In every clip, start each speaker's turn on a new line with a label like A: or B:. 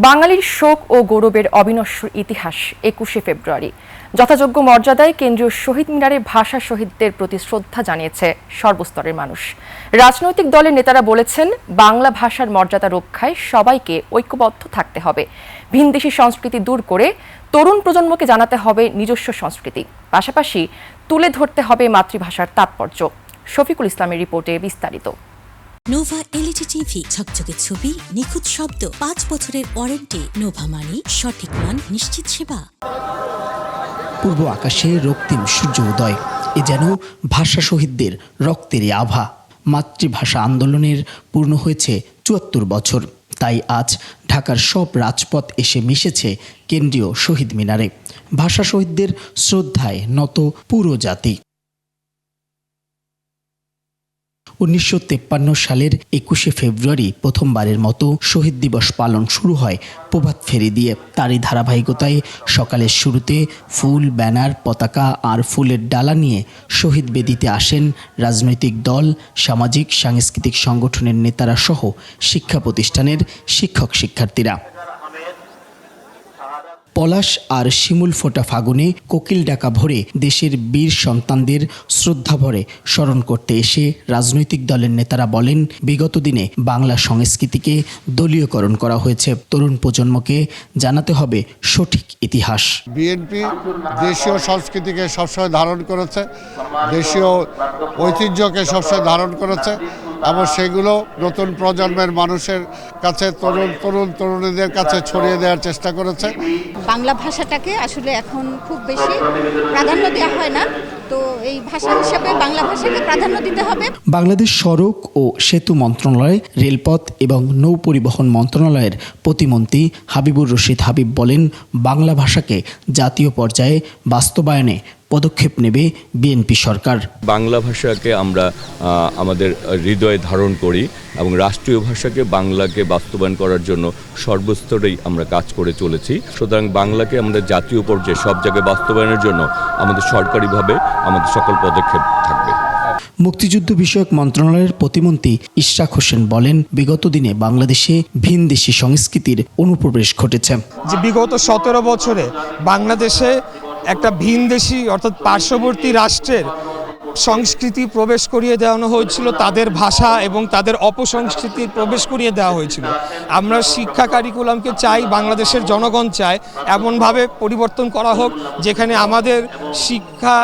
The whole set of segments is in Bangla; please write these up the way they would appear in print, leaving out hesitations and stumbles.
A: বাঙালির শোক ও গৌরবের অবিনশ্বর ইতিহাস ২১শে ফেব্রুয়ারি। যথাযোগ্য মর্যাদায় কেন্দ্রীয় শহীদ মিনারে ভাষা শহীদদের প্রতি শ্রদ্ধা জানিয়েছে সর্বস্তরের মানুষ। রাজনৈতিক দলের নেতারা বলেছেন, বাংলা ভাষার মর্যাদা রক্ষায় সবাইকে ঐক্যবদ্ধ থাকতে হবে। ভিনদেশি সংস্কৃতি দূর করে তরুণ প্রজন্মকে জানাতে হবে নিজস্ব সংস্কৃতি, পাশাপাশি তুলে ধরতে হবে মাতৃভাষার তাৎপর্য। শফিকুল ইসলামের রিপোর্টে বিস্তারিত।
B: নোভা এলইডি টিভি, ঝকঝকে ছবি, নিখুঁত শব্দ, 5 বছরের ওয়ারেন্টি। নোভা মানি সঠিক মান, নিশ্চিত সেবা।
C: পূর্ব আকাশে রক্তিম সূর্য উদয়, এ যেন ভাষা শহীদদের রক্তেরই আভা। মাতৃভাষা আন্দোলনের পূর্ণ হয়েছে ৭৪ বছর। তাই আজ ঢাকার সব রাজপথ এসে মিশেছে কেন্দ্রীয় শহীদ মিনারে। ভাষা শহীদদের শ্রদ্ধায় নত পুরো জাতি। ১৯৫৩ সালের ২১শে ফেব্রুয়ারি প্রথমবারের মতো শহীদ দিবস পালন শুরু হয় প্রভাত ফেরি দিয়ে। তারই ধারাবাহিকতায় সকালের শুরুতে ফুল, ব্যানার, পতাকা আর ফুলের ডালা নিয়ে শহীদ বেদিতে আসেন রাজনৈতিক দল, সামাজিক সাংস্কৃতিক সংগঠনের নেতারা সহ শিক্ষা প্রতিষ্ঠানের শিক্ষক শিক্ষার্থীরা। পলাশ আর শিমুল ফোটা ফাগুনে কোকিল ডাকা ভরে দেশের বীর সন্তানদের শ্রদ্ধা ভরে স্মরণ করতে এসে রাজনৈতিক দলের নেতারা বলেন, বিগত দিনে বাংলা সংস্কৃতিকে দলীয়করণ করা হয়েছে। তরুণ প্রজন্মকে জানাতে হবে সঠিক ইতিহাস।
D: বিএনপি দেশীয় সংস্কৃতিকে সবসময় ধারণ করেছে, দেশীয় ঐতিহ্যকে সবসময় ধারণ করেছে এবং সেগুলো নতুন প্রজন্মের মানুষের কাছে, তরুণীদের কাছে ছড়িয়ে দেওয়ার চেষ্টা করেছে।
E: বাংলা ভাষাটাকে আসলে এখন খুব বেশি প্রাধান্য দেওয়া হয় না, তো এই ভাষা হিসেবে বাংলা ভাষাকে প্রাধান্য দিতে হবে।
C: বাংলাদেশ সড়ক ও সেতু মন্ত্রণালয়, রেলপথ এবং নৌ পরিবহন মন্ত্রণালয়ের প্রতিমন্ত্রী হাবিবুর রশিদ হাবিব বলেন, বাংলা ভাষাকে জাতীয় পর্যায়ে বাস্তবায়নে পদক্ষেপ নেবে বিএনপি সরকার।
F: বাংলা ভাষাকে আমরা আমাদের হৃদয়ে ধারণ করি এবং রাষ্ট্রীয় ভাষাকে, বাংলাকে বাস্তবায়ন করার জন্য সর্বস্তরেই আমরা কাজ করে চলেছি। সুতরাং বাংলাকে আমাদের জাতীয় পর্যায়ে সব জায়গায় বাস্তবায়নের জন্য আমাদের সরকারিভাবে আমাদের সকল পদক্ষেপ থাকবে।
C: মুক্তিযুদ্ধ বিষয়ক মন্ত্রণালয়ের প্রতিমন্ত্রী ইশরাক হোসেন বলেন, বিগত দিনে বাংলাদেশে ভিনদেশি সংস্কৃতির অনুপ্রবেশ ঘটেছে।
G: যে বিগত 17 বছরে বাংলাদেশে একটা ভিনদেশি অর্থাৎ পার্শ্ববর্তী রাষ্ট্রের সংস্কৃতি প্রবেশ করিয়ে দেওয়ানো হয়েছিল, তাদের ভাষা এবং তাদের অপসংস্কৃতির প্রবেশ করিয়ে দেওয়া হয়েছিল। আমরা শিক্ষা কারিকুলামকে চাই, বাংলাদেশের জনগণ চায় এমনভাবে পরিবর্তন করা হোক যেখানে আমাদের শিক্ষা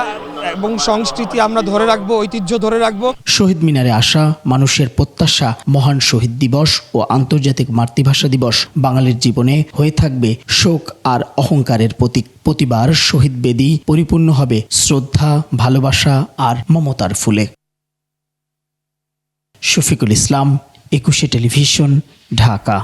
G: এবং সংস্কৃতি আমরা ধরে রাখবো, ঐতিহ্য ধরে রাখবো।
C: শহীদ মিনারে আসা মানুষের প্রত্যাশা, মহান শহীদ দিবস ও আন্তর্জাতিক মাতৃভাষা দিবস বাঙালির জীবনে হয়ে থাকবে শোক আর অহংকারের প্রতীক। প্রতিবার শহীদ বেদি পরিপূর্ণ হবে শ্রদ্ধা, ভালোবাসা আর মমতার ফুলে। শফিকুল ইসলাম, ২১শে টেলিভিশন, ঢাকা।